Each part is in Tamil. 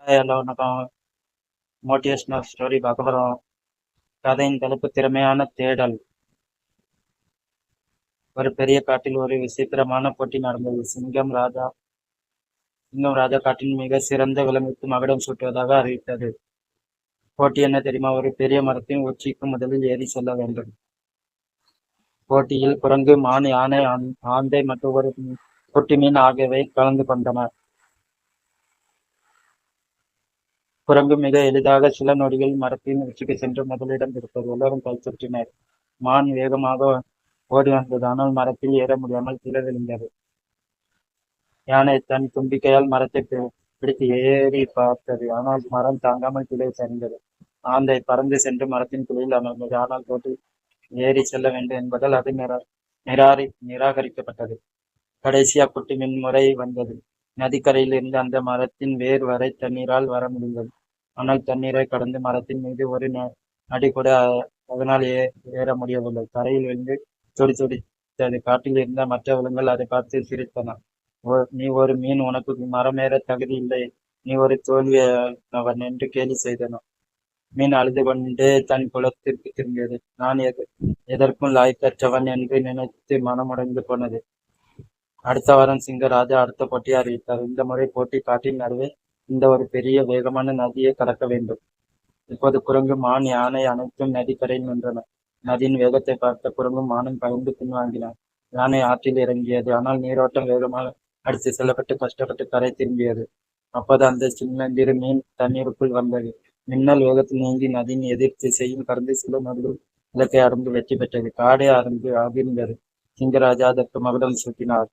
வணக்கம். மோட்டிவேஷனல் ஸ்டோரி பார்க்க போகிறோம். கதையின் தலைப்பு திறமையான தேடல். ஒரு பெரிய காட்டில் ஒரு விசித்திரமான போட்டி நடந்தது. சிங்கம் ராஜா காட்டின் மிக சிறந்த விலங்குக்கு மகுடம் சூட்டுவதாக அறிவித்தது. போட்டி என்ன தெரியுமா? ஒரு பெரிய மரத்தின் உச்சிக்கு முதலில் ஏறி செல்ல வேண்டும். போட்டியில் குரங்கு, மான், யானை, ஆந்தை மற்றும் ஒரு குட்டி மீன் ஆகியவை கலந்து கொண்டன. குரங்கு மிக எளிதாக சில நொடிகளில் மரத்தின் உச்சிக்கு சென்று முதலிடம் பிடித்தது. எல்லோரும் கைத்தட்டினர். மான் வேகமாக ஓடி வந்தது, ஆனால் மரத்தில் ஏற முடியாமல் கீழே விழுந்தது. யானை தன் தும்பிக்கையால் மரத்தை பிடித்து ஏறி பார்த்தது, ஆனால் மரம் தாங்காமல் கீழே சரிந்தது. ஆந்தை பறந்து சென்று மரத்தின் கிளையில் அமர்ந்தது, ஆனால் போட்டி ஏறி செல்ல வேண்டும் என்பதால் அது நிராகரிக்கப்பட்டது. கடைசியா குட்டி மின்முறை வந்தது. நதிக்கரையில் இருந்து அந்த மரத்தின் வேர் வரை தண்ணீரால் வர முடிந்தது. ஆனால் தண்ணீரை கடந்து மரத்தின் மீது ஒரு அடி கூட அதனால் ஏற முடியவில்லை. கரையில் விழுந்து துடி துடித்தது. காட்டில் இருந்த மற்ற விலங்குகள் அதை பார்த்து சிரித்தன. நீ ஒரு மீன், உனக்கு மரமேற தகுதி இல்லை, நீ ஒரு தோல்வியவன் என்று கேலி செய்தன. மீன் அழுது கொண்டே தன் குலத்திற்கு திரும்பியது. நான் எதற்கும் லாய்க்கற்றவன் என்று நினைத்து மனமுடைந்து போனது. அடுத்த வாரம் சிங்கராஜா அடுத்த போட்டியை அறிவித்தார். இந்த முறை போட்டி காட்டின் நடுவே இந்த ஒரு பெரிய வேகமான நதியை கடக்க வேண்டும். இப்போது குரங்கு, மான், யானை அனைத்தும் நதிக்கரையில் நின்றன. நதியின் வேகத்தை பார்த்த குரங்கும் மானும் பயந்து பின்வாங்கின. யானை ஆற்றில் இறங்கியது, ஆனால் நீரோட்டம் வேகமாக அடித்து செல்லப்பட்டு கஷ்டப்பட்டு கரை திரும்பியது. அப்போது அந்த சின்னந்திரு மீன் தண்ணீருக்குள் வந்தது. மின்னல் வேகத்தில் நீந்தி நதியின் எதிர் திசையில் கடந்து சில நொடிகள் இலக்கை அடைந்து வெற்றி பெற்றது. காடே அதிர்ந்தது. சிங்கராஜா அதற்கு மகுடம் சூட்டினார்.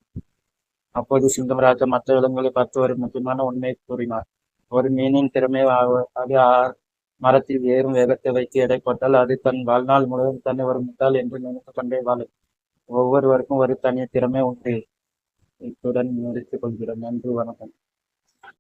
அப்போது சிங்கராஜா மற்ற விலங்குகளை பார்த்து ஒரு முக்கியமான உண்மையை கூறினார். ஒரு மீனின் திறமை அது மரத்தில் ஏறும் வேகத்தை வைத்து எடை போட்டால் அது தன் வாழ்நாள் முழுவதும் தன்னை ஒரு முட்டாள் என்று நினைத்துக் கொண்டே வாழும். ஒவ்வொருவருக்கும் ஒரு தனி திறமை உண்டு. இத்துடன் முடித்துக் கொள்கிறோம். நன்றி, வணக்கம்.